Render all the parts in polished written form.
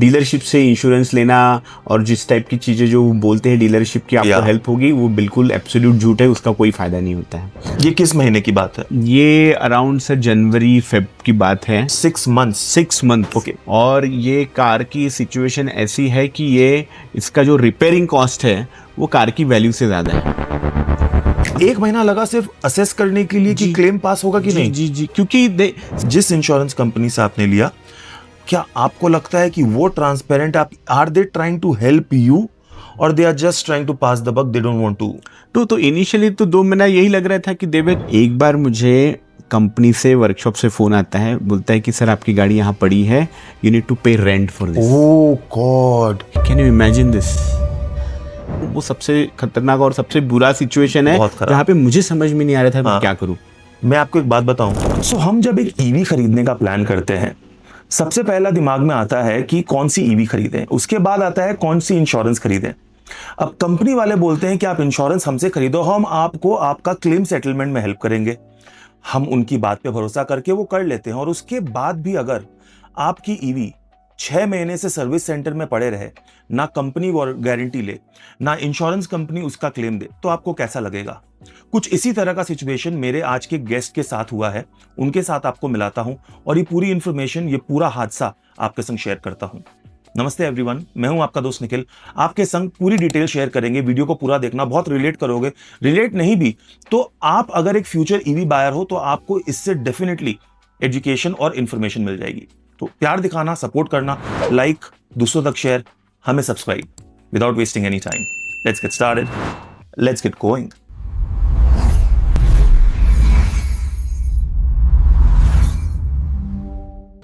Dealership से insurance लेना और जिस टाइप की चीज़ें जो बोलते हैं डीलरशिप की आपको हेल्प होगी, वो बिल्कुल एब्सोल्यूट झूठ है, उसका कोई फ़ायदा नहीं होता है। ये किस महीने की बात है? ये अराउंड सर जनवरी फेब की बात है। 6 मंथ। ओके। और ये कार की सिचुएशन ऐसी है कि ये इसका जो रिपेयरिंग कॉस्ट है वो कार की वैल्यू से ज़्यादा है। 1 महीना लगा सिर्फ असेस करने के लिए कि क्लेम पास होगा कि नहीं। जी, क्योंकि जिस इंश्योरेंस कंपनी से आपने लिया, क्या आपको लगता है कि वो transparent are they trying to help you और they are just trying to pass the buck, they don't want to? तो इनिशियली तो 2 महीना यही लग रहा था कि देवेंद्र, एक बार मुझे कंपनी से वर्कशॉप से फोन आता है, बोलता है कि सर आपकी गाड़ी यहाँ पड़ी है, you need to pay rent for this. Oh god, can you imagine this? वो सबसे खतरनाक और सबसे बुरा सिचुएशन है जहाँ पे मुझे समझ में नहीं आ रहा था क्या करूँ। मैं आपको एक बात बताऊं, सो हम जब एक ईवी खरीदने का प्लान करते हैं, सबसे पहला दिमाग में आता है कि कौन सी ईवी खरीदें, उसके बाद आता है कौन सी इंश्योरेंस खरीदें। अब कंपनी वाले बोलते हैं कि आप इंश्योरेंस हमसे खरीदो, हम आपको आपका क्लेम सेटलमेंट में हेल्प करेंगे। हम उनकी बात पे भरोसा करके वो कर लेते हैं, और उसके बाद भी अगर आपकी ईवी 6 महीने से सर्विस सेंटर में पड़े रहे, ना कंपनी गारंटी ले, ना इंश्योरेंस कंपनी उसका क्लेम दे, तो आपको कैसा लगेगा? कुछ इसी तरह का सिचुएशन मेरे आज के गेस्ट के साथ हुआ है, उनके साथ आपको मिलाता हूं और ये पूरी इंफॉर्मेशन, ये पूरा हादसा आपके संग शेयर करता हूं। नमस्ते एवरीवन, मैं हूं आपका दोस्त निखिल, आपके संग पूरी डिटेल शेयर करेंगे। वीडियो को पूरा देखना, बहुत रिलेट करोगे। रिलेट नहीं भी तो आप अगर एक फ्यूचर ईवी बायर हो तो आपको इससे डेफिनेटली एजुकेशन और इंफॉर्मेशन मिल जाएगी। तो प्यार दिखाना, सपोर्ट करना, लाइक, दूसरों तक शेयर, हमें subscribe. Without wasting any time, let's get started, let's get going.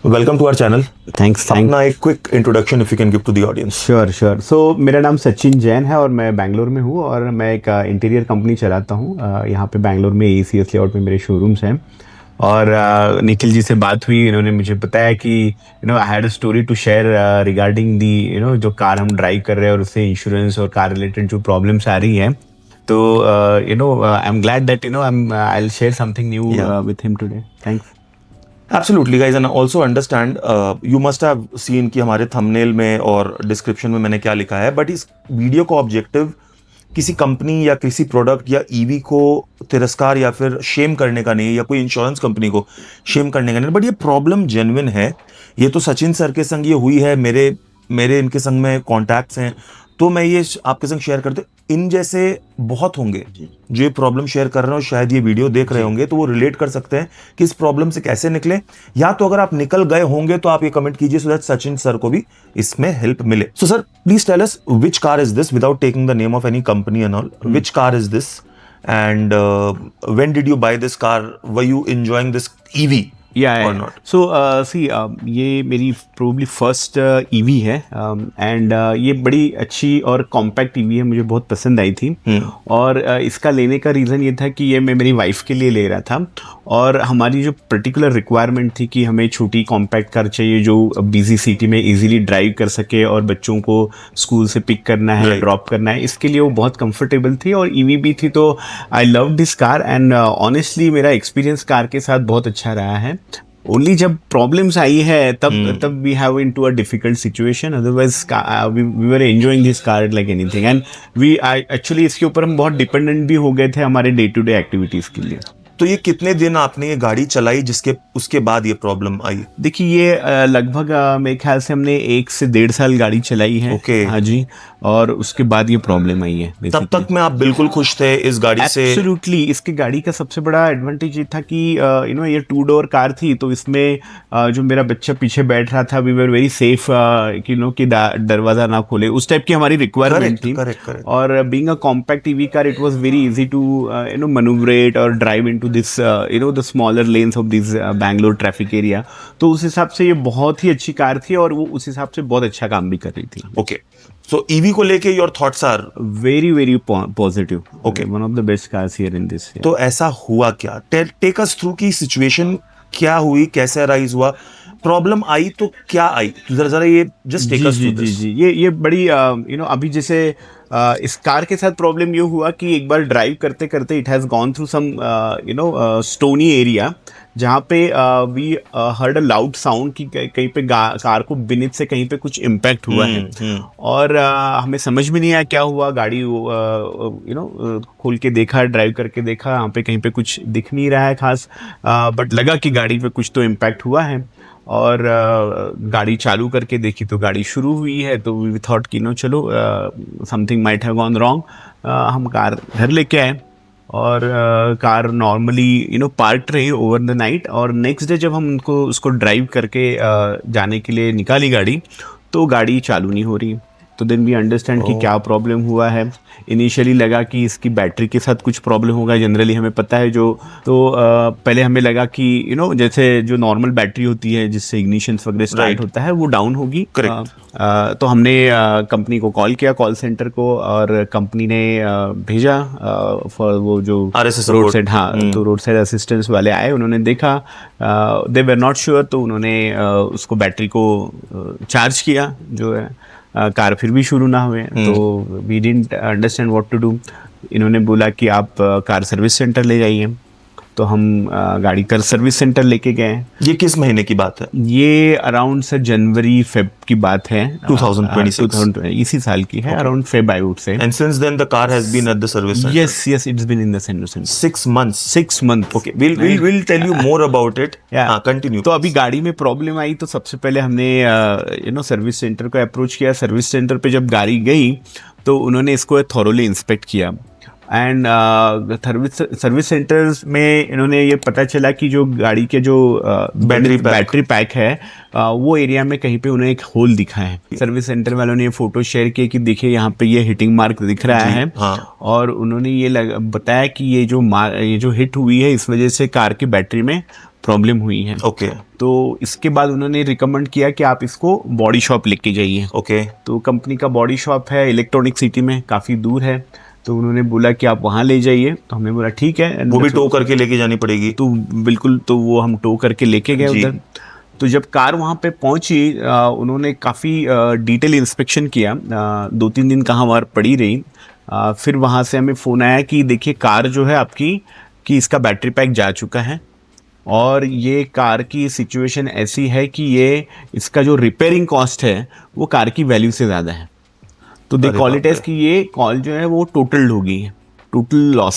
Welcome to our channel. Thanks. अपना एक quick introduction if you can give to the audience. Sure. So मेरा नाम सचिन जैन है और मैं बैंगलोर में हूँ और मैं एक इंटीरियर कंपनी चलाता हूँ। यहाँ पे बैंगलोर में ACS लेआउट में मेरे शोरूम्स हैं। और निखिल जी से बात हुई, इन्होंने मुझे बताया कि I had a story to share regarding the जो कार हम ड्राइव कर रहे हैं और उससे इंश्योरेंस और कार रिलेटेड जो प्रॉब्लम्स आ रही हैं। तो I am glad that I will share something new with him today. Thanks. Absolutely guys, and also understand you must have seen कि हमारे थंबनेल में और डिस्क्रिप्शन में मैंने क्या लिखा है, बट इस वीडियो का ऑब्जेक्टिव किसी कंपनी या किसी प्रोडक्ट या ईवी को तिरस्कार या फिर शेम करने का नहीं है, या कोई इंश्योरेंस कंपनी को शेम करने का नहीं, बट ये प्रॉब्लम जेन्युइन है। ये तो सचिन सर के संग ये हुई है, मेरे इनके संग में कॉन्टैक्ट्स हैं, तो मैं ये आपके संग शेयर करते। इन जैसे बहुत होंगे जो ये प्रॉब्लम शेयर कर रहे हो, शायद ये वीडियो देख रहे होंगे तो वो रिलेट कर सकते हैं कि इस प्रॉब्लम से कैसे निकले, या तो अगर आप निकल गए होंगे तो आप ये कमेंट कीजिए सो दैट सचिन सर को भी इसमें हेल्प मिले। So sir, please tell us which car is this without taking the name of any company and all. Which car is this and when did you buy this car? Were you enjoying this EV or not? So see, ये मेरी probably first EV है and ये बड़ी अच्छी और compact EV है, मुझे बहुत पसंद आई थी। और इसका लेने का रीज़न ये था कि ये मैं मेरी वाइफ के लिए ले रहा था, और हमारी जो पर्टिकुलर रिक्वायरमेंट थी कि हमें छोटी कॉम्पैक्ट कार चाहिए जो बिजी सिटी में इजीली ड्राइव कर सके और बच्चों को स्कूल से पिक करना है, ड्रॉप करना है, इसके लिए वो बहुत कंफर्टेबल थी और ईवी भी थी। तो I love this car and honestly मेरा एक्सपीरियंस कार के साथ बहुत अच्छा रहा है। ओनली जब प्रॉब्लम्स आई है तब we have into a difficult situation, otherwise we were enjoying this car like anything. And actually इसके ऊपर हम बहुत डिपेंडेंट भी हो गए थे हमारे डे टू डे एक्टिविटीज़ के लिए। तो ये कितने दिन आपने ये गाड़ी चलाई जिसके उसके बाद ये प्रॉब्लम आई? देखिए ये लगभग मेरे ख्याल से हमने 1 से 1.5 साल गाड़ी चलाई है। ओके। हाँ जी, और उसके बाद ये प्रॉब्लम आई है। तब तक में आप बिल्कुल खुश थे इस गाड़ी से? एब्सोल्युटली। इसकी गाड़ी का सबसे बड़ा एडवांटेज ये था कि ये 2 डोर कार थी, तो इसमें जो मेरा बच्चा पीछे बैठ रहा था, वी वर वेरी सेफ कि दरवाजा ना खोले, उस टाइप की हमारी रिक्वायरमेंट थी। correct. और being a compact EV car, it was very easy to manoeuvre और drive into this the smaller lanes of this Bangalore traffic area. तो उस हिसाब से ये बहुत ही अच्छी कार थी और वो उस हिसाब से बहुत अच्छा काम भी कर रही थी। ओके, सो ईवी को लेके your thoughts are very positive. Okay, one of the best cars here in this. तो ऐसा हुआ क्या? टेक अस थ्रू की सिचुएशन क्या हुई, कैसे अराइज हुआ? प्रॉब्लम आई तो क्या आई, जरा ये जस्ट टेक अस जी थ्रू जी दिस। जी ये बड़ी अभी जैसे इस कार के साथ प्रॉब्लम ये हुआ कि एक बार ड्राइव करते करते it has gone through some stony area, जहाँ पे we heard a loud sound कि कहीं पे कार को बीनीथ से कहीं पे कुछ इम्पैक्ट हुआ है। और हमें समझ में नहीं आया क्या हुआ। गाड़ी खोल के देखा, ड्राइव करके देखा, यहाँ पे कहीं पे कुछ दिख नहीं रहा है खास, बट लगा कि गाड़ी पे कुछ तो इम्पैक्ट हुआ है। और गाड़ी चालू करके देखी तो गाड़ी शुरू हुई है, तो वी थॉट कि नो चलो something might have gone wrong. हम कार घर लेके आए और कार नॉर्मली पार्क रही ओवर द नाइट। और नेक्स्ट डे जब हम उनको उसको ड्राइव करके जाने के लिए निकाली गाड़ी, तो गाड़ी चालू नहीं हो रही। तो देन वी अंडरस्टैंड कि क्या प्रॉब्लम हुआ है। इनिशियली लगा कि इसकी बैटरी के साथ कुछ प्रॉब्लम होगा, जनरली हमें पता है जो। तो पहले हमें लगा कि जैसे जो नॉर्मल बैटरी होती है जिससे इग्निशन वगैरह स्टार्ट होता है, वो डाउन होगी। तो हमने कंपनी को कॉल किया, कॉल सेंटर को, और कंपनी ने भेजा फॉर वो जो रोड साइड, हाँ, तो रोड साइड असिस्टेंस वाले आए, उन्होंने देखा, दे वर नॉट श्योर, तो उन्होंने उसको बैटरी को चार्ज किया जो है। कार फिर भी शुरू ना हुए, तो we didn't understand what to do. इन्होंने बोला कि आप कार सर्विस सेंटर ले जाइए। तो हम गाड़ी कार सर्विस सेंटर लेके गए। ये किस महीने की बात है? ये अराउंड सर जनवरी फेब की बात है, 2026 इसी साल की है, around Feb I would say. And since then the car has been at the service centre? Yes it's been in the service centre 6 months. 6 months। Okay, we'll tell you more about it. हाँ, continue. तो अभी गाड़ी में problem आई, तो सबसे पहले हमने service centre को अप्रोच किया। सर्विस सेंटर पे जब गाड़ी गई तो उन्होंने इसको थॉरोली इंस्पेक्ट किया। एंड सर्विस सेंटर्स में इन्होंने ये पता चला कि जो गाड़ी के जो बैटरी पैक है, वो एरिया में कहीं पे उन्हें एक होल दिखा है। सर्विस सेंटर वालों ने ये फोटो शेयर किए कि देखिए यहाँ पे ये हिटिंग मार्क दिख रहा है। और उन्होंने ये बताया कि ये जो हिट हुई है, इस वजह से कार की बैटरी में प्रॉब्लम हुई है। ओके। तो इसके बाद उन्होंने रिकमेंड किया कि आप इसको बॉडी शॉप लेके जाइए। ओके। तो कंपनी का बॉडी शॉप है इलेक्ट्रॉनिक सिटी में, काफ़ी दूर है। तो उन्होंने बोला कि आप वहाँ ले जाइए। तो हमने बोला ठीक है। वो भी टो करके लेके जानी पड़ेगी? तो बिल्कुल, तो वो हम टो करके लेके गए उधर। तो जब कार वहाँ पे पहुँची, उन्होंने काफ़ी डिटेल इंस्पेक्शन किया। 2-3 दिन कहाँ वहाँ पड़ी रही। फिर वहाँ से हमें फ़ोन आया कि देखिए कार जो है आपकी, कि इसका बैटरी पैक जा चुका है, और ये कार की सिचुएशन ऐसी है कि ये इसका जो रिपेयरिंग कॉस्ट है वो कार की वैल्यू से ज़्यादा है। तो दे कॉल इट एज कि ये कॉल जो है वो टोटल हो गई है, total loss.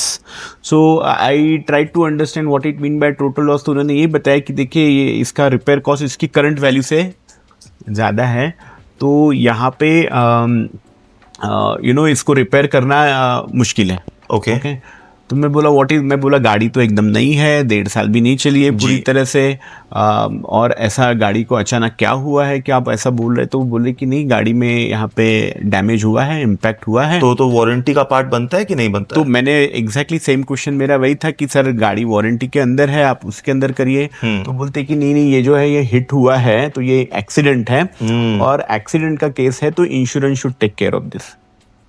So I try to understand what it mean by total loss. तो उन्होंने ये बताया कि देखिए ये इसका रिपेयर कॉस्ट इसकी करंट वैल्यू से ज़्यादा है, तो यहाँ पे इसको रिपेयर करना मुश्किल है। ओके। तो मैं बोला गाड़ी तो एकदम नई है, 1.5 साल भी नहीं चली है पूरी तरह से, और ऐसा गाड़ी को अचानक क्या हुआ है कि आप ऐसा बोल रहे? तो वो बोले कि नहीं, गाड़ी में यहाँ पे डैमेज हुआ है, इम्पैक्ट हुआ है। तो वारंटी का पार्ट बनता है कि नहीं बनता? तो मैंने एग्जैक्टली सेम क्वेश्चन मेरा वही था कि सर गाड़ी वारंटी के अंदर है, आप उसके अंदर करिए। तो बोलते कि नहीं, ये जो है ये हिट हुआ है, तो ये एक्सीडेंट है, और एक्सीडेंट का केस है, तो insurance should take care of this.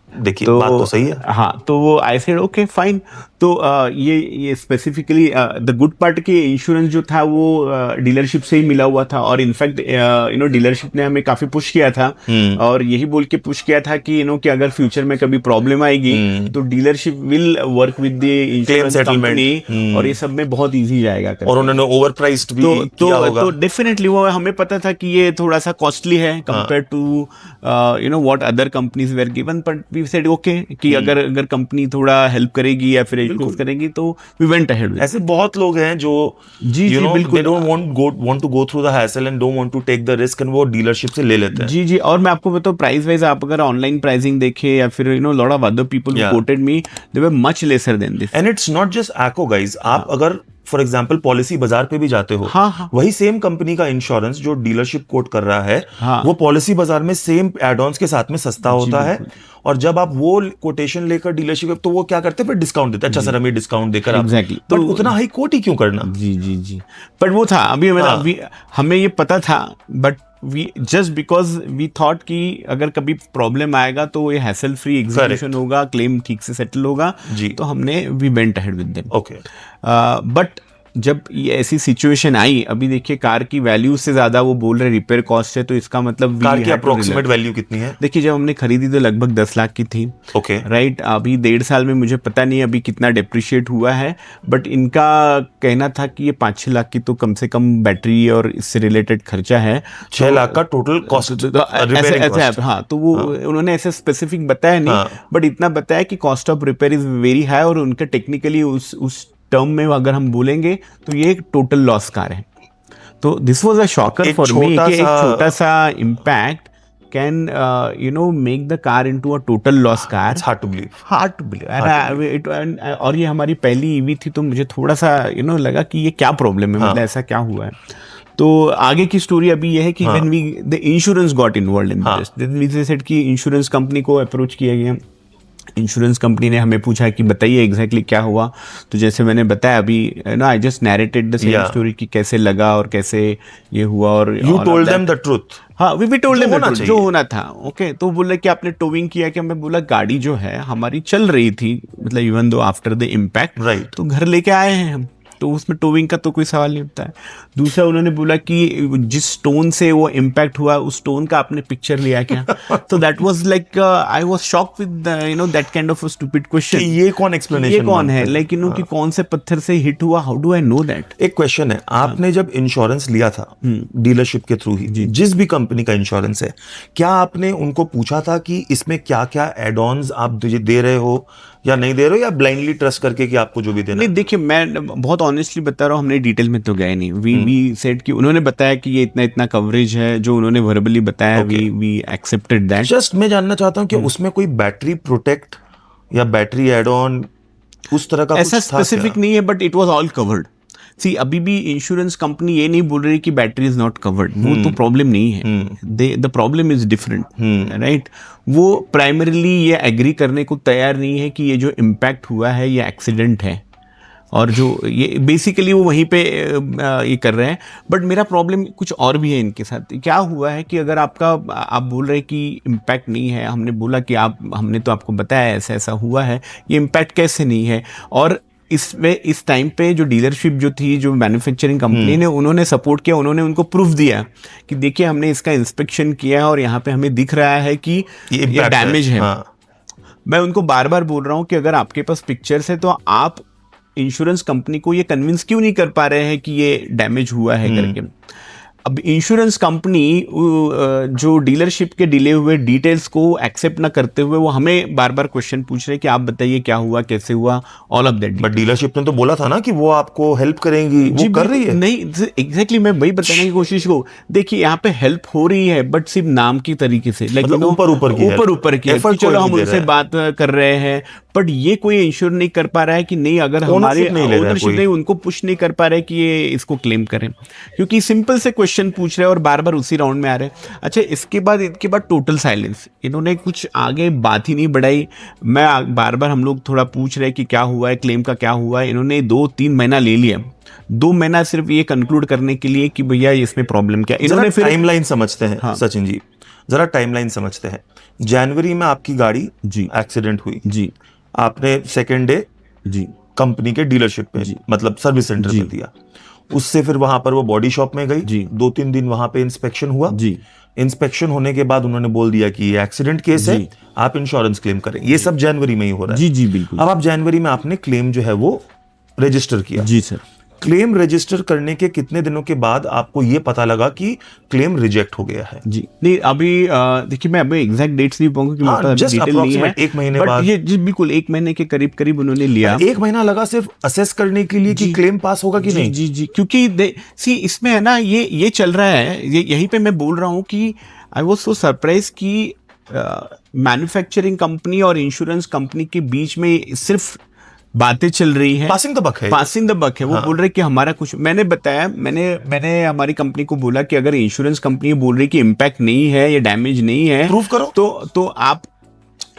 देखिए, बात तो सही है। हाँ, तो वो आई सेड ओके फाइन। तो ये स्पेसिफिकली द गुड पार्ट की इंश्योरेंस जो था वो डीलरशिप से ही मिला हुआ था। और इनफैक्ट डीलरशिप ने हमें काफी पुश किया था, और यही बोल के पुश किया था कि कि अगर फ्यूचर में कभी प्रॉब्लम आएगी तो dealership will work with the insurance company, और ये सब में बहुत इजी जाएगा। और उन्होंने ओवर प्राइस्ड भी किया होगा। तो डेफिनेटली वो हमें पता था कि ये थोड़ा सा कॉस्टली है compare to what other companies were given, but we said okay कि अगर कंपनी थोड़ा हेल्प करेगी या फिर करेंगी, तो वी वेंट अहेड। ऐसे बहुत लोग हैं जो बिल्कुल they don't want to go through the hassle and don't want to take the risk, and वो डीलरशिप से ले लेते हैं। जी, और मैं आपको बताऊं, प्राइस वाइज आप अगर ऑनलाइन प्राइसिंग देखें या फिर lot of other people who coated me, they were much lesser than this. And it's not just ACO guys, आप अगर फॉर एग्जाम्पल पॉलिसी बाजार पे भी जाते हो, वही सेम कंपनी का इंश्योरेंस जो डीलरशिप कोट कर रहा है, वो पॉलिसी बाजार में सेम एड-ऑन्स के साथ में सस्ता होता है। और जब आप वो कोटेशन लेकर डीलरशिप, तो वो क्या करते हैं, फिर डिस्काउंट देते हैं। अच्छा सर, हमें डिस्काउंट देकर एग्जैक्टली, तो उतना हाई कोट ही क्यों करना? जी। बट वो था अभी हमें ये पता था, but we just because we thought कि अगर कभी प्रॉब्लम आएगा तो ये हैसल फ्री एग्जीक्यूशन होगा, क्लेम ठीक से सेटल होगा, तो हमने we went ahead with them. Okay. But जब ये ऐसी सिचुएशन आई, अभी देखिए कार की वैल्यू से ज्यादा वो बोल रहे रिपेयर कॉस्ट है, तो इसका मतलब कार की अप्रोक्सीमेट वैल्यू कितनी है? देखिए जब हमने खरीदी तो लगभग 10 लाख की थी। ओके। राइट, अभी 1.5 साल में मुझे पता नहीं अभी कितना डिप्रिशिएट हुआ है, बट इनका कहना था कि ये 5-6 लाख की तो कम से कम बैटरी और इससे रिलेटेड खर्चा है। 6 लाख का टोटल कॉस्ट, ऐसे हाँ, तो वो उन्होंने ऐसे स्पेसिफिक बताया नहीं, बट इतना बताया कि cost of repair is very high, और उनका टेक्निकली उस टर्म में अगर हम बोलेंगे तो ये एक टोटल लॉस कार है। तो this was a shocker for me कि एक छोटा सा impact can make the car into a total loss car. Hard to believe. और ये हमारी पहली ईवी थी, तो मुझे थोड़ा सा लगा कि ये क्या प्रॉब्लम है, मतलब ऐसा क्या हुआ है। तो आगे की स्टोरी अभी ये है कि when we the insurance got involved in this, then we said कि इंश्योरेंस कंपनी को अप्रोच किया गया। इंश्योरेंस कंपनी ने हमें पूछा कि बताइए एग्जैक्टली क्या हुआ। तो जैसे मैंने बताया अभी, I just narrated the same story कि कैसे लगा और कैसे ये हुआ, और you told them the truth. हाँ, we told them the truth, जो होना था। ओके, तो बोले कि आपने टोविंग किया क्या? मैं बोला गाड़ी जो है हमारी चल रही थी, मतलब even though after the impact, right, तो घर लेके आए हैं हम, तो उसमें टोविंग का तो कोई सवाल नहीं होता है। दूसरा उन्होंने बोला कि जिस स्टोन से वो इम्पैक्ट हुआ उस स्टोन का आपने पिक्चर लिया क्या? तो that was like I was shocked with that kind of a stupid question. ये कौन एक्सप्लेनेशन, ये कौन है, लाइक कि कौन से पत्थर से हिट हुआ, how do I know that? एक क्वेश्चन है, आपने जब इंश्योरेंस लिया था डीलरशिप के थ्रू ही, जिस भी कंपनी का इंश्योरेंस है, क्या आपने उनको पूछा था कि इसमें क्या क्या एड ऑन्स आप दे रहे हो या नहीं दे रहे हो, या ब्लाइंडली ट्रस्ट करके कि आपको जो भी देना? नहीं, देखिए मैं बहुत ऑनेस्टली बता रहा हूँ, हमने डिटेल में तो गए नहीं। वी सेड कि उन्होंने बताया कि ये इतना इतना कवरेज है, जो उन्होंने वर्बली बताया, वी एक्सेप्टेड दैट। जस्ट मैं जानना चाहता हूँ कि उसमें कोई बैटरी प्रोटेक्ट या बैटरी एड ऑन उस तरह का ऐसा कुछ था स्पेसिफिक नहीं है, but it was all covered. See, अभी भी इंश्योरेंस कंपनी ये नहीं बोल रही कि बैटरी इज नॉट कवर्ड, वो तो प्रॉब्लम नहीं है। The problem is different, right. वो प्राइमरीली ये एग्री करने को तैयार नहीं है कि ये जो इम्पैक्ट हुआ है ये एक्सीडेंट है, और जो ये बेसिकली वो वहीं पे ये कर रहे हैं। बट मेरा प्रॉब्लम कुछ और भी है इनके साथ। क्या हुआ है कि अगर आप बोल रहे हैं कि इम्पैक्ट नहीं है, हमने बोला कि हमने तो आपको बताया ऐसा ऐसा हुआ है, ये इम्पैक्ट कैसे नहीं है? और इस टाइम पे जो डीलरशिप जो थी, जो मैन्युफैक्चरिंग कंपनी ने, उन्होंने सपोर्ट किया, उन्होंने उनको प्रूफ दिया कि देखिए हमने इसका इंस्पेक्शन किया और यहाँ पे हमें दिख रहा है कि ये डैमेज है। मैं उनको बार बार बोल रहा हूँ कि अगर आपके पास पिक्चर्स है तो आप इंश्योरेंस कंपनी को ये कन्विंस क्यों नहीं कर पा रहे हैं कि ये डैमेज हुआ है करके। अब इंश्योरेंस कंपनी जो डीलरशिप के डिले हुए डिटेल्स को एक्सेप्ट ना करते हुए वो हमें बार बार क्वेश्चन पूछ रहे हैं कि आप बताइए क्या हुआ, कैसे हुआ, all of that. But dealership ने तो बोला था ना कि वो आपको हेल्प करेंगी, वो कर रही है। नहीं, एग्जैक्टली मैं वही बताने की कोशिश को। देखिए यहाँ पे हेल्प हो रही है, बट सिर्फ नाम की तरीके से, मतलब ऊपर की चलो हम उनसे बात कर रहे हैं, बट ये कोई इंश्योर नहीं कर पा रहा है कि नहीं, अगर हमारे ओनरशिप नहीं, उनको पुश नहीं कर पा रहे कि ये इसको क्लेम करें, क्योंकि सिंपल से क्वेश्चन पूछ रहे हैं और बार बार उसी राउंड में आ रहे हैं। अच्छा, इसके बाद टोटल साइलेंस, इन्होंने कुछ आगे बात ही नहीं बढ़ाई। मैं बार बार हम लोग थोड़ा पूछ रहे हैं कि क्या हुआ है, क्लेम का क्या हुआ है। इन्होंने 2-3 महीना ले लिया, 2 महीना सिर्फ ये कंक्लूड करने के लिए कि भैया इसमें प्रॉब्लम क्या। इन्होंने फिर टाइमलाइन समझते हैं। हाँ। सचिन जी जरा टाइमलाइन समझते हैं। जनवरी में आपकी गाड़ी जी एक्सीडेंट हुई जी, आपने सेकेंड डे जी कंपनी के डीलरशिप पे जी, मतलब सर्विस सेंटर में दिया। उससे फिर वहां पर वो बॉडी शॉप में गई जी, 2-3 दिन वहां पे इंस्पेक्शन हुआ जी। इंस्पेक्शन होने के बाद उन्होंने बोल दिया कि ये एक्सीडेंट केस है, आप इंश्योरेंस क्लेम करें। ये सब जनवरी में ही हो रहा है। जी बिल्कुल। अब आप जनवरी में आपने क्लेम जो है वो रजिस्टर किया जी सर। क्लेम रजिस्टर करने के कितने दिनों के बाद आपको ये पता लगा कि क्लेम रिजेक्ट हो गया है? जी नहीं, अभी देखिए मैं अभी एग्जैक्ट डेट्स नहीं पाऊंगा कि मेरे पास डिटेल नहीं है। 1 महीने बाद ये जी बिल्कुल 1 महीने के करीब उन्होंने लिया। 1 महीना लगा सिर्फ असेस करने के लिए कि क्लेम पास होगा कि नहीं? जी क्योंकि सी इसमें है ना, ये चल रहा है, यहीं पे मैं बोल रहा हूँ कि आई वाज सो सरप्राइज कि मैन्युफैक्चरिंग कंपनी और इंश्योरेंस कंपनी के बीच में सिर्फ बातें चल रही है। पासिंग द बक है। वो बोल रहे कि हमारा कुछ, मैंने बताया, मैंने हमारी कंपनी को बोला कि अगर इंश्योरेंस कंपनी बोल रही कि इम्पैक्ट नहीं है, ये डैमेज नहीं है, प्रूफ करो, तो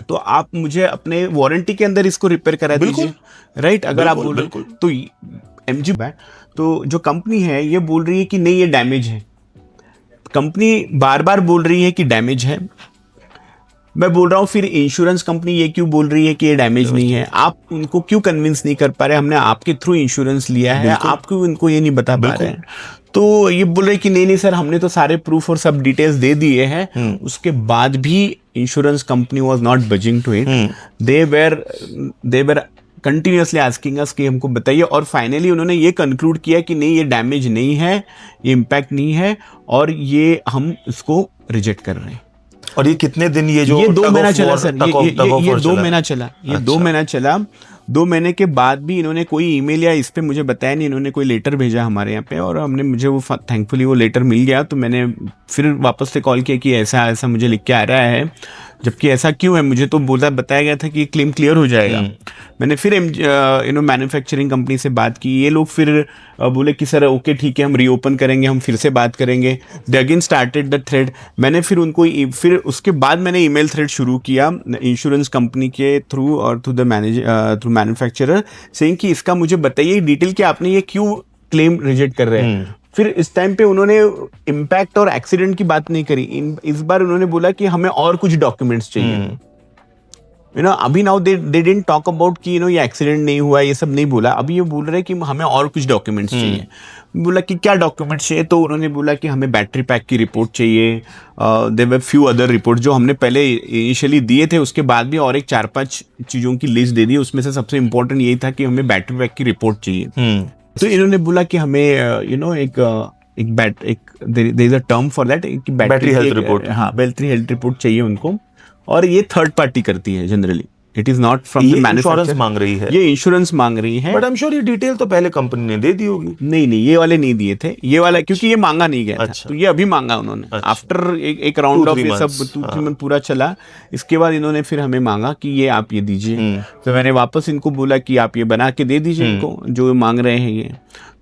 आप मुझे अपने वारंटी के अंदर इसको रिपेयर करा दीजिए, राइट। अगर आप बोल रहे तो एमजी तो जो कंपनी है ये बोल रही है कि नहीं ये डैमेज है। कंपनी बार बार बोल रही है कि डैमेज है, मैं बोल रहा हूँ फिर इंश्योरेंस कंपनी ये क्यों बोल रही है कि ये डैमेज नहीं है, आप उनको क्यों कन्विंस नहीं कर पा रहे, हमने आपके थ्रू इंश्योरेंस लिया है, आप क्यों उनको ये नहीं बता पा रहे हैं। तो ये बोल रहे कि नहीं सर हमने तो सारे प्रूफ और सब डिटेल्स दे दिए हैं, उसके बाद भी insurance company was not budging to it, they were continuously asking us कि हमको बताइए, और फाइनली उन्होंने ये कंक्लूड किया कि नहीं ये डैमेज नहीं है, ये इम्पैक्ट नहीं है, और ये हम इसको रिजेक्ट कर रहे हैं। और ये कितने दिन ये 2 महीना चला सर, ये 2 महीना चला, ये 2 महीना चला। 2 महीने के बाद भी इन्होंने कोई ईमेल या इस पे मुझे बताया नहीं, इन्होंने कोई लेटर भेजा हमारे यहाँ पे, और हमने मुझे वो थैंकफुली वो लेटर मिल गया, तो मैंने फिर वापस से कॉल किया कि ऐसा ऐसा मुझे लिख के आ रहा है, जबकि ऐसा क्यों है, मुझे तो बताया गया था कि क्लेम क्लियर हो जाएगा। मैंने फिर मैन्युफैक्चरिंग कंपनी से बात की, ये लोग फिर बोले कि सर ओके ठीक है हम रीओपन करेंगे, हम फिर से बात करेंगे। They again started the thread. मैंने फिर उनको फिर उसके बाद मैंने ईमेल थ्रेड शुरू किया इंश्योरेंस कंपनी के थ्रू और थ्रू मैन्युफैक्चरर, सेइंग कि इसका मुझे बताइए डिटेल कि आपने ये क्यों क्लेम रिजेक्ट कर रहे हैं। फिर इस टाइम पे उन्होंने इम्पैक्ट और एक्सीडेंट की बात नहीं करी, इस बार उन्होंने बोला कि हमें और कुछ डॉक्यूमेंट्स चाहिए। अभी now they didn't talk about कि ये एक्सीडेंट नहीं हुआ, ये सब नहीं बोला, अभी ये बोल रहे हैं कि हमें और कुछ डॉक्यूमेंट्स चाहिए। बोला कि क्या डॉक्यूमेंट्स चाहिए, तो उन्होंने बोला कि हमें बैटरी पैक की रिपोर्ट चाहिए, there were few other report जो हमने पहले इनिशियली दिए थे, उसके बाद भी और एक 4-5 चीज़ों की लिस्ट दे दी, उसमें से सबसे इंपॉर्टेंट यही था कि हमें बैटरी पैक की रिपोर्ट चाहिए। तो इन्होंने बोला कि हमें there is a term for that, battery health report, हाँ बैटरी हेल्थ रिपोर्ट चाहिए उनको, और ये थर्ड पार्टी करती है generally, it is not from the manufacturer मांग रही है, ये इंश्योरेंस मांग रही है। बट आई एम श्योर ये डिटेल तो पहले कंपनी ने दे दी होगी। नहीं ये वाले नहीं दिए थे, ये वाला क्योंकि ये मांगा नहीं गया था, तो ये अभी मांगा उन्होंने आफ्टर एक राउंड ऑफ ये सब 2-3 मंथ पूरा चला, इसके बाद इन्होंने फिर हमें मांगा कि ये आप ये दीजिए। तो मैंने वापस इनको बोला कि आप ये बना के दे दीजिए इनको जो मांग रहे हैं ये।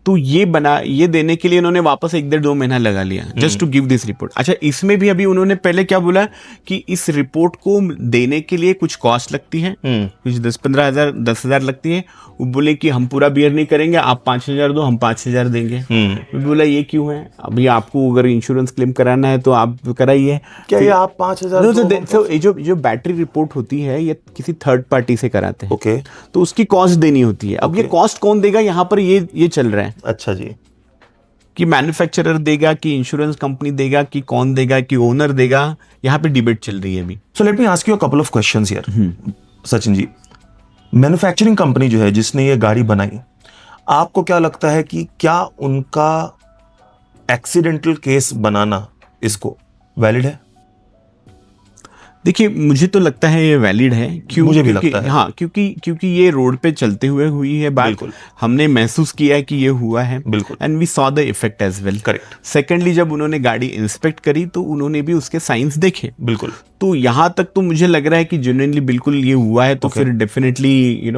तो ये देने के लिए इन्होंने वापस 1-1.5-2 महीना लगा लिया just to give this report. अच्छा, इसमें भी अभी उन्होंने पहले क्या बोला कि इस रिपोर्ट को देने के लिए कुछ कॉस्ट लगती है, कुछ 10-15 हज़ार 10,000 लगती है। वो बोले कि हम पूरा बियर नहीं करेंगे, आप 5,000 दो, हम 5,000 देंगे। मैं बोला ये क्यों है, अभी आपको अगर इंश्योरेंस क्लेम कराना है तो आप कराइए। क्या ये आप 5,000 तो जो बैटरी रिपोर्ट होती है ये किसी थर्ड पार्टी से कराते हैं, ओके, तो उसकी कॉस्ट देनी होती है। अब ये कॉस्ट कौन देगा, यहाँ पर ये चल रहा है। अच्छा जी, कि मैन्युफैक्चरर देगा कि इंश्योरेंस कंपनी देगा कि कौन देगा कि ओनर देगा, यहाँ पे डिबेट चल रही है अभी। So let me ask you a couple of questions here Sachin ji. Manufacturing company जो है जिसने ये गाड़ी बनाई, आपको क्या लगता है कि क्या उनका एक्सीडेंटल केस बनाना इसको वैलिड है? देखिए मुझे तो लगता है ये वैलिड है, क्यों? मुझे भी लगता है, हाँ, क्योंकि ये रोड पे चलते हुए हुई है बात, बिल्कुल हमने महसूस किया है कि ये हुआ है, बिल्कुल, and we saw the effect as well. Correct. Secondly जब उन्होंने गाड़ी इंस्पेक्ट करी तो उन्होंने भी उसके साइंस देखे, बिल्कुल। तो यहाँ तक तो मुझे लग रहा है कि जेन्युइनली बिल्कुल ये हुआ है। तो फिर डेफिनेटली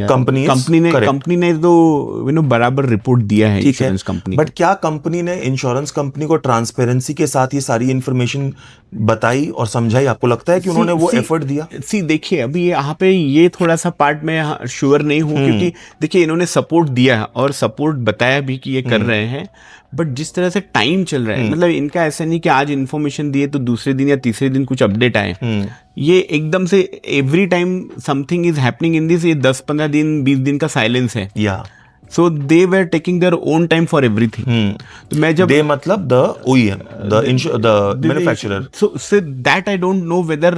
कंपनी ने तो बराबर रिपोर्ट दिया है इंश्योरेंस कंपनी। बट क्या कंपनी ने इंश्योरेंस कंपनी को ट्रांसपेरेंसी के साथ ये सारी इंफॉर्मेशन बताई और समझाई? आपको लगता है कि उन्होंने वो एफर्ट दिया? देखिए अभी यहाँ पे ये थोड़ा सा पार्ट में श्योर नहीं हूँ, क्योंकि देखिए इन्होंने सपोर्ट दिया है और सपोर्ट बताया भी कि ये कर रहे हैं, बट जिस तरह से टाइम चल रहा है, मतलब इनका ऐसा नहीं कि आज इन्फॉर्मेशन दिए तो दूसरे दिन या तीसरे दिन कुछ अपडेट आए, ये एकदम से every time something is happening in this, ये 10-15 दिन 20 दिन का साइलेंस है। So they were taking their own time for everything. तो मैं जब मतलब the OEM, the manufacturer. So that I don't know whether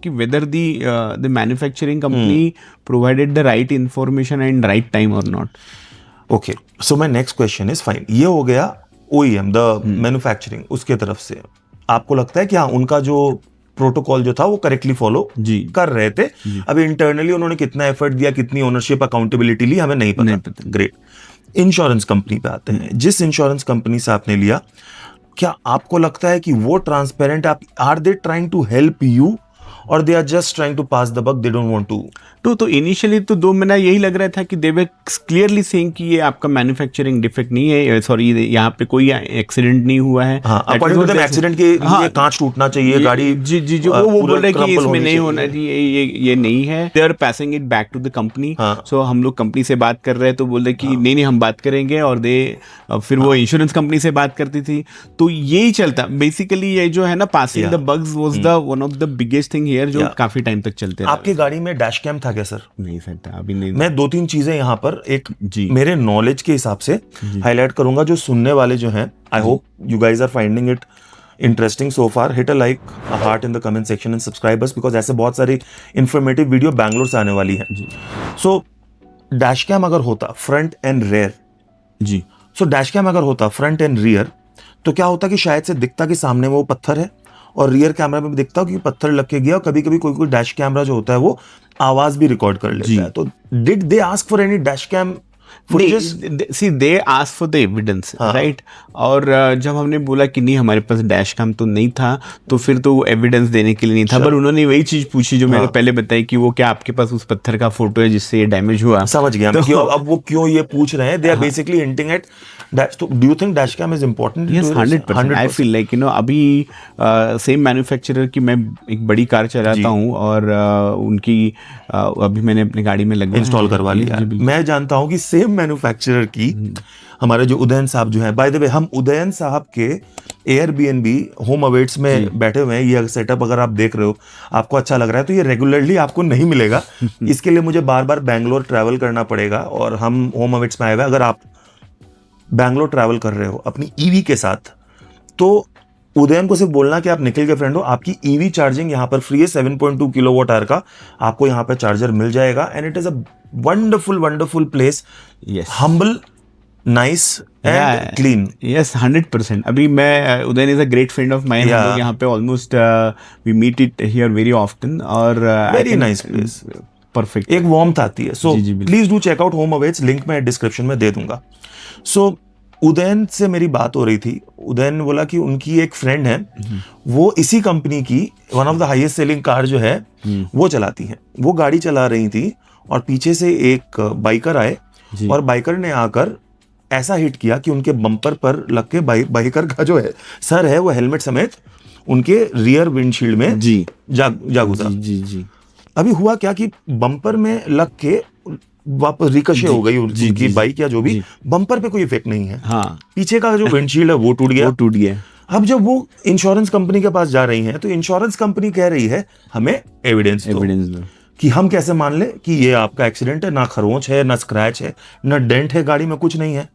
कि whether the manufacturing company provided the right information and right time or not. Okay. So my next question is fine. ये हो गया OEM, the manufacturing, उसके तरफ से आपको लगता है कि हाँ उनका जो प्रोटोकॉल जो था वो करेक्टली फॉलो कर रहे थे। अभी इंटरनली उन्होंने कितना एफर्ट दिया, कितनी ओनरशिप अकाउंटेबिलिटी ली, हमें नहीं पता। ग्रेट। इंश्योरेंस कंपनी पे आते हैं। जिस इंश्योरेंस कंपनी से आपने लिया, क्या आपको लगता है कि वो transparent, are they trying to help you, और they are just trying to pass the buck, they don't want to. तो इनिशियली तो 2 महीना यही लग रहा था कि दे वर क्लियरली सेइंग कि ये आपका मैन्युफैक्चरिंग डिफेक्ट नहीं है, सॉरी यहाँ पे कोई एक्सीडेंट नहीं हुआ है। हाँ, अकॉर्डिंग टू देम एक्सीडेंट के लिए कांच टूटना चाहिए, गाड़ी जी जी जी वो बोल रहे कि इसमें नहीं होना चाहिए, ये नहीं है। They are passing it back to the company. So हम लोग कंपनी से बात कर रहे हैं तो बोल रहे कि नहीं हम बात करेंगे, और फिर वो इंश्योरेंस कंपनी से बात करती थी। तो यही चलता बेसिकली, ये जो है ना passing the bugs was the one of the biggest thing here, जो काफी टाइम तक चलते रहे। आपकी गाड़ी में डैश कैम था क्या सर? नहीं सर था, अभी नहीं। मैं 2-3 चीजें यहाँ पर एक जी मेरे नॉलेज के हिसाब से हाईलाइट करूंगा, जो सुनने वाले जो हैं, I hope you guys are finding it interesting so far. Hit a like, a heart in the comment section and subscribe us, because ऐसे बहुत सारी इंफॉर्मेटिव वीडियो बैंगलोर से आने वाली है। सो डैश कैम अगर होता फ्रंट एंड रेयर, जी सो डैश कैम अगर होता फ्रंट एंड रियर, तो क्या होता कि शायद से दिखता कि सामने वो पत्थर है, और रियर कैमरा में भी दिखता कि पत्थर लग के गया। और कभी कभी कोई डैश कैमरा जो होता है वो आवाज भी रिकॉर्ड कर लेता है। तो did they ask for any dash cam footages? See they ask for the evidence, right. और जब हमने बोला कि नहीं हमारे पास डैश कैम तो नहीं था, तो फिर तो एविडेंस देने के लिए नहीं था। पर उन्होंने वही चीज पूछी जो मैंने पहले बताई कि वो क्या आपके पास उस पत्थर का फोटो है जिससे ये डैमेज हुआ। समझ गया तो, क्यों अब वो क्यों ये पूछ रहे हैं? They are basically hinting at dash. तो do you think dash cam is important? Yes 100%। I feel like अभी सेम मैन्युफैक्चरर की मैं एक बड़ी कार चलाता हूँ, और उनकी अभी मैंने अपनी गाड़ी में लगा इंस्टॉल करवा लिया। मैं जानता हूँ कि सेम मैन्युफैक्चरर की हमारे जो उदयन साहब जो है, बाय द वे हम उदयन साहब के एयरबीएनबी होम अवेट्स में बैठे हुए हैं। ये सेटअप अगर आप देख रहे हो, आपको अच्छा लग रहा है, तो ये रेगुलरली आपको नहीं मिलेगा। इसके लिए मुझे बार बार बैंगलोर ट्रैवल करना पड़ेगा, और हम होम अवेट्स में आए हुए। अगर आप बैंगलोर ट्रैवल कर रहे हो अपनी ईवी के साथ, तो उदयन को सिर्फ बोलना कि आप निखिल के फ्रेंड हो, आपकी ईवी चार्जिंग यहाँ पर फ्री है। 7.2 किलोवाट आवर का आपको यहाँ पर चार्जर मिल जाएगा। And it is a wonderful place, humble, nice and clean. Yes 100%। अभी मैं Udayan is a great friend of mine. हम लोग यहाँ पे almost we meet it here very often, और वेरी नाइस प्लेस, परफेक्ट, एक वार्मथ आती है। So please do check out home awaits, link मैं डिस्क्रिप्शन में दे दूंगा। सो उदयन से मेरी बात हो रही थी। उदयन ने बोला कि उनकी एक फ्रेंड है, वो इसी कंपनी की one of the highest selling car जो है वो चलाती है। वो गाड़ी चला रही थी, और पीछे से एक बाइकर आए, और बाइकर ने आकर ऐसा हिट किया कि उनके बम्पर पर लग के बाइकर का जो है सर है, वो हेलमेट समेत उनके रियर विंडशील्ड में जा गुजरा। जी। अभी हुआ क्या कि बम्पर में लग के वापस रिकशे हो गई उनकी बाइक, या जो भी, बम्पर पे कोई इफेक्ट नहीं है। हाँ, पीछे का जो विंडशील्ड है वो टूट गया। अब जब वो इंश्योरेंस कंपनी के पास जा रही हैं, तो इंश्योरेंस कंपनी कह रही है हमें एविडेंस दो, कि हम कैसे मान ले कि ये आपका एक्सीडेंट है, ना खरोंच है, ना स्क्रैच है, ना डेंट है, गाड़ी में कुछ नहीं है।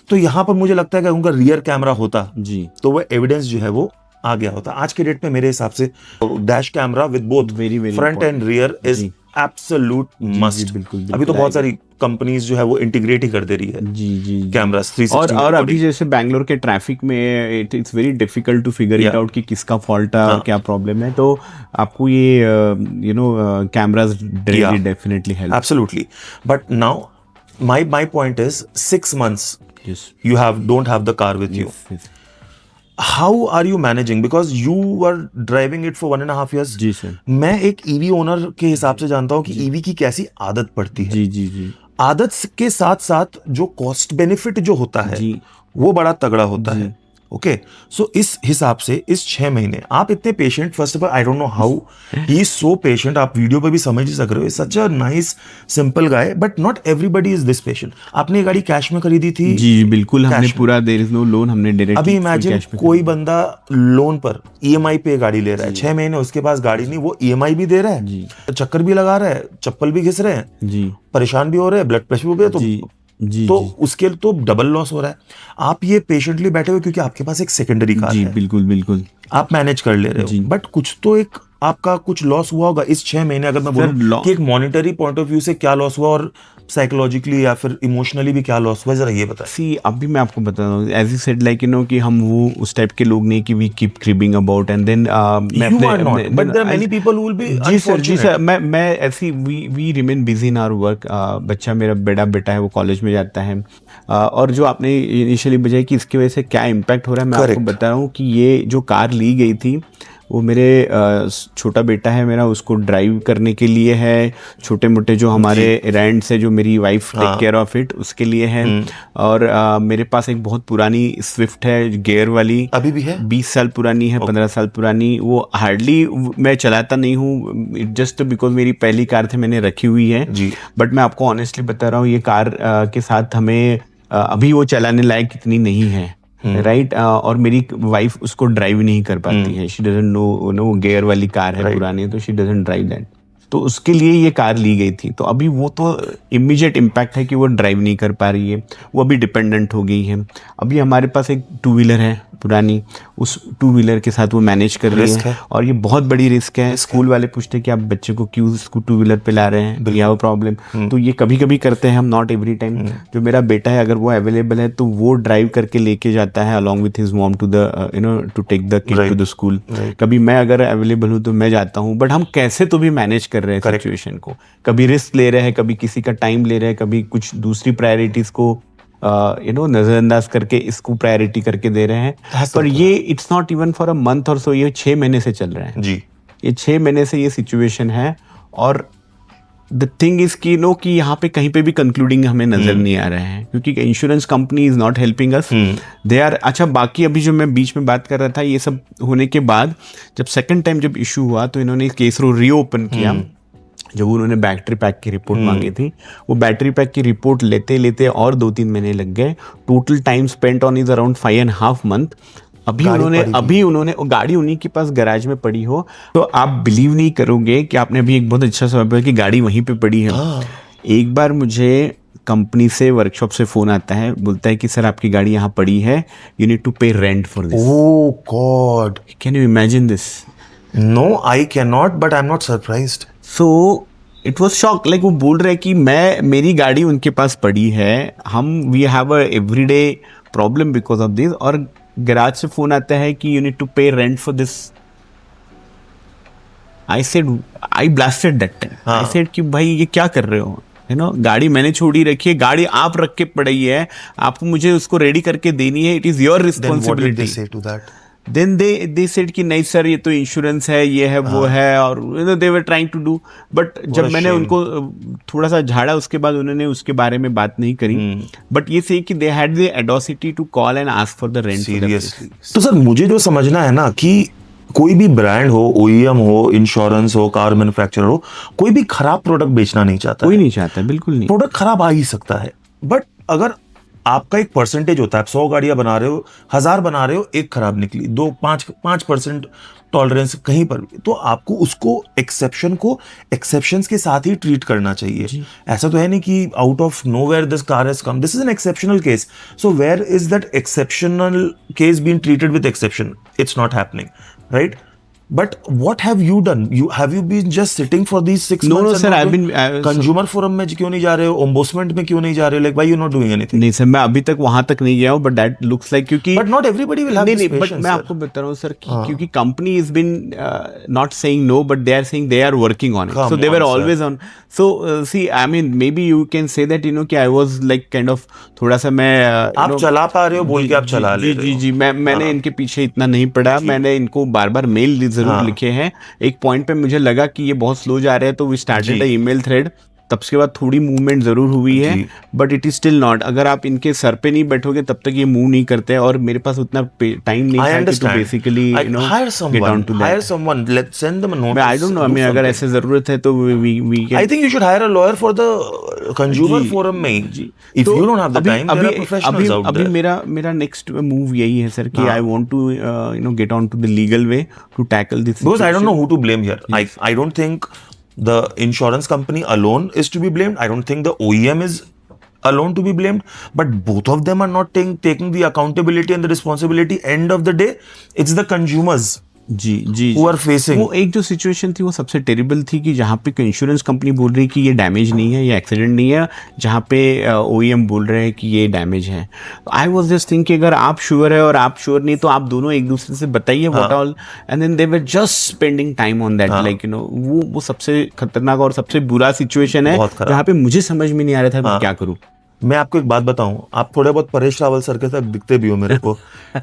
तो यहाँ पर मुझे लगता है कि उनका रियर कैमरा होता जी, तो वो एविडेंस जो है वो आ गया होता। आज के डेट में मेरे हिसाब से dash camera with both front end rear is absolute must. बिल्कुल। अभी तो बहुत सारी कंपनीज जो है वो इंटीग्रेट ही कर दे रही है जी कैमरास 360। और अभी जैसे बैंगलोर के ट्रैफिक में it's very difficult to figure it out कि किसका फॉल्ट है और क्या प्रॉब्लम है। तो आपको ये cameras definitely help. Absolutely. But now my point is 6 months you don't have the car with you. How are you managing? Because you were driving it for 1.5 years. जी सर। मैं एक ईवी ओनर के हिसाब से जानता हूँ कि EV की कैसी आदत पड़ती है। जी। आदत के साथ साथ जो कॉस्ट बेनिफिट जो होता है वो बड़ा तगड़ा होता है। ओके, सो इस हिसाब से इस 6 महीने आप इतने patient, first of all I don't know how he is so patient. आप वीडियो पे भी समझ ही सक रहे हो, such a nice simple guy, but not everybody is this patient. आपने ये गाड़ी कैश में खरीदी थी? जी बिल्कुल, हमने पूरा, देयर इज नो लोन, हमने डायरेक्ट। अभी इमेजिन कोई बंदा लोन पर ईएमआई पे गाड़ी ले रहा है, 6 महीने उसके पास गाड़ी नहीं, वो ईएमआई भी दे रहा है, चक्कर भी लगा रहा है, चप्पल भी घिस रहे हैं जी, परेशान भी हो रहे हैं, ब्लड प्रेशर भी है, तो उसके तो डबल लॉस हो रहा है। आप ये पेशेंटली बैठे हुए क्योंकि आपके पास एक सेकेंडरी कार है। बिल्कुल आप मैनेज कर ले रहे हो, बट कुछ तो एक आपका कुछ लॉस हुआ होगा इस 6 महीने। अगर मैं बोलूं कि एक मॉनिटरी पॉइंट ऑफ व्यू से क्या लॉस हुआ, और साइकोलॉजिकली या फिर इमोशनली भी क्या लॉस हुआ, जरा ये बताएं। सी अभी मैं आपको बता रहा हूँ, एज यू सेड लाइक कि हम वो उस टाइप के लोग नहीं कि we keep cribbing about and then but there are many people who will be. जी सर, मैं ऐसी we remain busy in our work. बच्चा मेरा बड़ा बेटा है, वो कॉलेज में जाता है, और जो आपने इनिशियली बजाय कि इसकी वजह से क्या इम्पैक्ट हो रहा है, मैं आपको बता रहा हूँ कि ये जो कार ली गई थी वो मेरे छोटा बेटा है मेरा, उसको ड्राइव करने के लिए है, छोटे मोटे जो हमारे एरेंड्स है जो मेरी wife take care of it उसके लिए है, और मेरे पास एक बहुत पुरानी स्विफ्ट है गियर वाली, अभी भी है, 20 साल पुरानी है, 15 साल पुरानी, वो हार्डली मैं चलाता नहीं हूँ, जस्ट बिकॉज मेरी पहली कार थी मैंने रखी हुई है जी। बट मैं आपको ऑनेस्टली बता रहा हूँ ये कार के साथ हमें अभी वो चलाने लायक इतनी नहीं है, राइट। और मेरी वाइफ उसको ड्राइव नहीं कर पाती है, शी डजंट नो गियर वाली कार है पुरानी, तो शी डजंट ड्राइव दैट, तो उसके लिए ये कार ली गई थी। तो अभी वो तो इमीडिएट इम्पैक्ट है कि वो ड्राइव नहीं कर पा रही है, वो अभी डिपेंडेंट हो गई है। अभी हमारे पास एक 2 व्हीलर है पुरानी, उस 2 व्हीलर के साथ वो मैनेज कर रही है और ये बहुत बड़ी रिस्क है। स्कूल वाले पूछते हैं कि आप बच्चे को क्यों इसको 2 व्हीलर पे ला रहे हैं, या वो प्रॉब्लम, तो ये कभी कभी करते हैं हम, नॉट एवरी टाइम। जो मेरा बेटा है अगर वो अवेलेबल है तो वो ड्राइव करके लेके जाता है along with his mom to the to take the kid to the school. कभी मैं अगर अवेलेबल हूँ तो मैं जाता हूँ, बट हम कैसे तो भी मैनेज कर रहे हैं सिचुएशन को, कभी रिस्क ले रहे हैं, कभी किसी का टाइम ले रहे हैं, कभी कुछ दूसरी प्रायोरिटीज को नजरअंदाज करके इसको प्रायोरिटी करके दे रहे हैं। पर ये it's not even for a month और सो, ये 6 महीने से चल रहा है जी, ये 6 महीने से ये सिचुएशन है। और द थिंग इज कि कि यहाँ पे कहीं पे भी कंक्लूडिंग हमें नजर नहीं आ रहा है, क्योंकि insurance company is not helping us, they are. अच्छा, बाकी अभी जो मैं बीच में बात कर रहा था, ये सब होने के बाद जब सेकंड टाइम जब इशू हुआ तो इन्होंने केस रीओपन किया। जब उन्होंने बैटरी पैक की रिपोर्ट मांगी थी, वो बैटरी पैक की रिपोर्ट लेते लेते और 2-3 महीने लग गए। Total time spent on is around 5.5 month. अभी उन्होंने गाड़ी उन्हीं के पास गैराज में पड़ी हो, तो आप बिलीव नहीं करोगे कि आपने अभी एक बहुत अच्छा सवाल कि गाड़ी वहीं पे पड़ी है। एक बार मुझे कंपनी से, वर्कशॉप से फोन आता है, बोलता है कि सर आपकी गाड़ी यहाँ पड़ी है, you need to pay rent for this. Oh god, can you imagine this? No, I can not, but I am not surprised. So it was shock, like वो बोल रहे कि मेरी गाड़ी उनके पास पड़ी है, we have a everyday problem because of this, और गैराज से फोन आता है कि you need to pay rent for this. I blasted that time. I said कि भाई ये क्या कर रहे हो, गाड़ी मैंने छोड़ी रखी है, गाड़ी आप रख के पड़ी है, आपको मुझे उसको रेडी करके देनी है, it is your responsibility. Then they said कि नहीं सर ये तो इंश्योरेंस है, ये है वो है, और they were trying to do, but जब मैंने उनको थोड़ा सा झाड़ा उसके बाद उन्होंने उसके बारे में बात नहीं करी। बट ये सही कि they had the audacity to call and ask for the rent. Seriously. तो सर मुझे जो समझना है ना कि कोई भी ब्रांड हो, OEM हो, इंश्योरेंस हो, कार मैन्युफैक्चरर हो, कोई भी खराब प्रोडक्ट बेचना नहीं चाहता। कोई नहीं चाहता, बिल्कुल नहीं। प्रोडक्ट खराब आ ही सकता है, बट अगर आपका एक परसेंटेज होता है, आप 100 गाड़ियां बना रहे हो, 1000 बना रहे हो, एक खराब निकली, 5% टॉलरेंस कहीं पर भी, तो आपको उसको एक्सेप्शंस के साथ ही ट्रीट करना चाहिए। ऐसा तो है नहीं कि out of nowhere this car has come, this is an exceptional case, so where is that exceptional case being treated with exception? It's not happening, right? But what have you done? Have you been just sitting for these 6 months? No, sir. I've been consumer forum में क्यों नहीं जा रहे हो? Ombudsman में क्यों नहीं जा रहे हो? Like why you not doing anything? नहीं सर, मैं अभी तक वहां तक नहीं गया हूँ, but that looks like क्योंकि but not everybody will have this patience. But मैं आपको बता रहा हूँ सर, क्योंकि company has been not saying no, but they are saying they are working on it. So they were always on. So see, I mean, maybe you can say that कि I was like kind of थोड़ा सा मैं आप चला पा रहे हो बोल के आप चला ले रहे हो। जी, मैंने इनके पीछे इतना नहीं पड़ा, मैंने इनको बार-बार मेल जरूर लिखे हैं। एक पॉइंट पे मुझे लगा कि ये बहुत स्लो जा रहे हैं, तो we started a email thread. तब के बाद थोड़ी मूवमेंट जरूर हुई है, but it is still not. अगर आप इनके सर पे नहीं बैठोगे तब तक ये मूव नहीं करते, और मेरे पास उतना टाइम नहीं था कि तो basically get on to that. Hire someone, let's send them a notice. I don't know, I mean अगर ऐसे जरूरत है तो we I think you should hire a lawyer for the consumer forum में। If you don't have the time, there are professionals out there. अभी मेरा next move यही है सर कि I want to get on to the legal way to tackle this, because I don't know who to blame here. I don't think the insurance company alone is to be blamed. I don't think the OEM is alone to be blamed, but both of them are not taking the accountability and the responsibility. End of the day, it's the consumers जी who are facing. वो एक जो situation थी वो सबसे terrible थी कि जहाँ पे इंश्योरेंस कंपनी बोल रही कि ये डैमेज नहीं है, ये एक्सीडेंट नहीं है, जहाँ पे OEM बोल रहे हैं कि ये डैमेज है। आई वाज जस्ट थिंकिंग अगर आप श्योर है और आप श्योर नहीं, तो आप दोनों एक दूसरे से बताइए what all, and then they were just spending time on that. Like वो सबसे खतरनाक और सबसे बुरा सिचुएशन है, जहाँ पे मुझे समझ में नहीं आ रहा था मैं क्या करूँ। मैं आपको एक बात बताऊं, आप थोड़े बहुत परेश रावल सर के साथ दिखते भी हो मेरे को।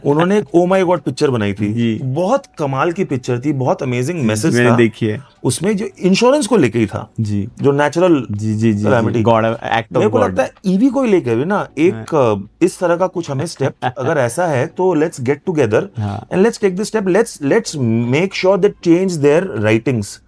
उन्होंने एक ओ माय गॉड पिक्चर बनाई थी, बहुत कमाल की पिक्चर थी, बहुत अमेजिंग मैसेज था। मैंने देखी है उसमें जो इंश्योरेंस को लेके ही था जी, जो नेचुरल जी गॉड एक्ट मेरे ऑफ को गॉड। लगता है ईवी को ही लेके भी ना एक इस तरह का कुछ हमें स्टेप अगर ऐसा है तो let's get together and let's take this step, let's make sure that change their writings.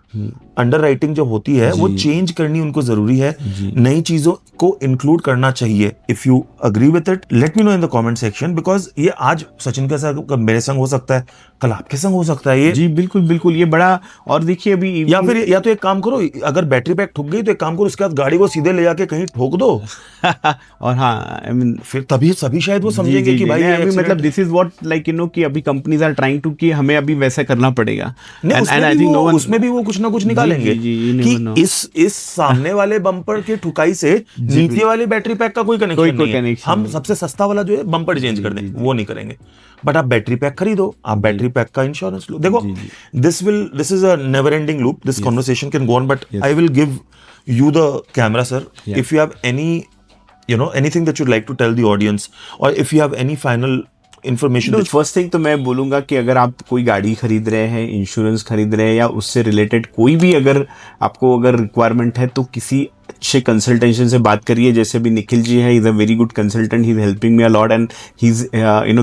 Underwriting जो होती है वो चेंज करनी उनको जरूरी है, नई चीजों को इंक्लूड करना चाहिए। If you agree with it let me know in the comment section, because ये आज सचिन के साथ मेरे संग हो सकता है, कल आपके संग हो सकता है ये। जी बिल्कुल बिल्कुल, ये बड़ा। और देखिए अभी या तो एक काम करो, अगर बैटरी पैक ठुक गई तो एक काम करो, उसके बाद गाड़ी को सीधे ले जाके कहीं ठोक दो और हाँ आई मीन फिर तभी सभी शायद वो समझेंगे कि भाई अभी मतलब this is what like you know कि अभी कंपनीज आर ट्राइंग टू कि हमें अभी वैसा करना पड़ेगा। एंड आई थिंक उसमें भी वो कुछ ना कुछ निकालेंगे कि इस सामने वाले बम्पर की ठुकाई से नीचे वाली बैटरी पैक का कोई कनेक्शन नहीं है। हम सबसे सस्ता वाला जो है बम्पर चेंज कर दें, वो नहीं करेंगे। बट आप बैटरी पैक खरीदो, आप बैटरी पैक का इंश्योरेंस लो। देखो this is a never ending loop, this conversation can go on, but I will give you the camera, sir. If you have any, anything that you'd like to tell the audience, or if you have any final information. First thing तो मैं बोलूंगा कि अगर आप कोई गाड़ी खरीद रहे हैं, इंश्योरेंस खरीद रहे हैं, या उससे रिलेटेड कोई भी अगर आपको अगर रिक्वायरमेंट है, तो किसी अच्छे कंसल्टेशन से बात करिए। जैसे भी निखिल जी है, is a very good consultant, he is helping me a lot and he is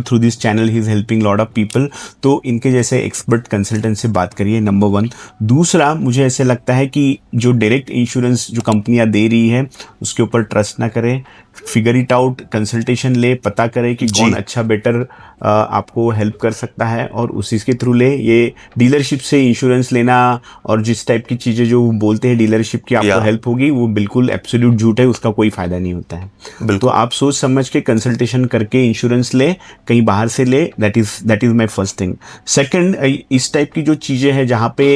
through this channel he is helping lot of people. तो इनके जैसे एक्सपर्ट कंसल्टेंट से बात करिए, नंबर 1। दूसरा, मुझे ऐसे लगता है कि जो डायरेक्ट इंश्योरेंस जो कंपनियां दे रही है उसके ऊपर ट्रस्ट ना करें, फिगर इट आउट, कंसल्टेशन ले, पता करें कि कौन अच्छा बेटर आपको हेल्प कर सकता है और उसी के थ्रू ले। ये डीलरशिप से इंश्योरेंस लेना और जिस टाइप की चीज़ें जो बोलते हैं डीलरशिप की आपको हेल्प होगी, वो बिल्कुल एब्सोल्यूट झूठ है, उसका कोई फायदा नहीं होता है। तो आप सोच समझ के कंसल्टेशन करके इंश्योरेंस ले, कहीं बाहर से ले, that is my first thing. Second, इस टाइप की जो चीज़ें हैं जहाँ पे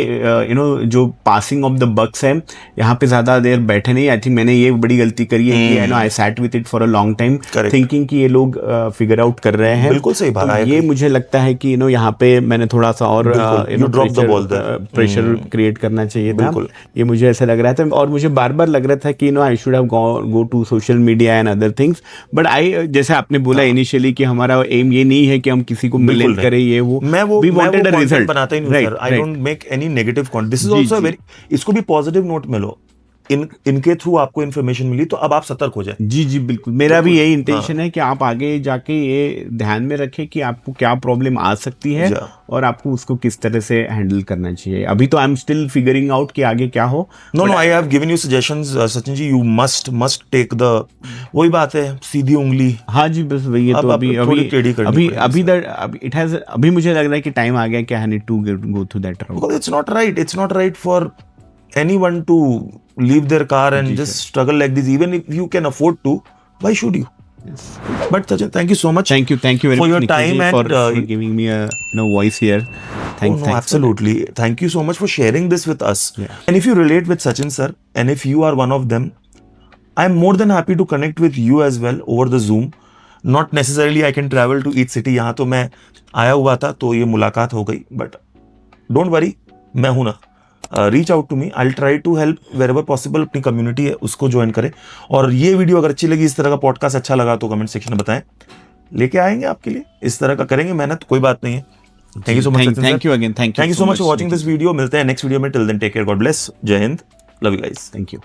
जो पासिंग ऑफ द बक्स है, यहाँ पे ज़्यादा देर बैठे नहीं। आई थिंक मैंने ये बड़ी गलती करी है कि I sat with it for a long time thinking कि ये लोग फिगर आउट कर रहे हैं। बिल्कुल सही बात है। ये मुझे लगता है कि यहाँ पे मैंने थोड़ा सा और प्रेशर क्रिएट करना चाहिए था। ये मुझे ऐसा लग रहा था और मुझे बार बार लग रहा था कि I should have go to social media and other things, but जैसे आपने बोला इनिशियली कि हमारा एम ये नहीं है कि हम किसी को मिलेट करें, ये वो वी वांटेड अ रिजल्ट बनाता ही नहीं sir. I don't make any negative content, this is also very, इसको भी पॉजिटिव नोट में लो। इनके थ्रू आपको इन्फॉर्मेशन मिली तो अब आप सतर्क हो जाए। जी बिल्कुल, मेरा भी यही इंटेंशन है कि आप आगे जाके ये ध्यान में रखें कि आपको क्या प्रॉब्लम आ सकती है और आपको उसको किस तरह से हैंडल करना चाहिए। अभी तो I am still figuring out कि आगे क्या हो। No I have given you suggestions Sachin ji, you must take the, वही बात है, सीधी उंगली। हाँ जी, बस वही है। तो अभी मुझे लग रहा है कि टाइम आ गया कि I need to go through that route. It's not right for anyone to leave their car and just struggle like this. Even if you can afford to, why should you? Yes. But Sachin, thank you so much. Thank you very for much your time and for giving me a voice here. Thanks. Absolutely. Thank you so much for sharing this with us. Yeah. And if you relate with Sachin sir, and if you are one of them, I'm more than happy to connect with you as well over the Zoom. Not necessarily I can travel to each city. यहाँ तो मैं आया हुआ था तो ये मुलाकात हो गई, but don't worry, मैं हूं ना। Reach out to me, I will try to help wherever possible. अपनी कम्युनिटी है उसको ज्वाइन करें, और ये वीडियो अगर अच्छी लगी, इस तरह का पॉडकास्ट अच्छा लगा तो कमेंट सेक्शन में बताएं, लेके आएंगे आपके लिए, इस तरह का करेंगे मेहनत, कोई बात नहीं है। Thank you so much, thank you again, thank you so much for watching this video. मिलते हैं नेक्स्ट वीडियो में, till then take care, God bless, जय हिंद, love you guys, thank you.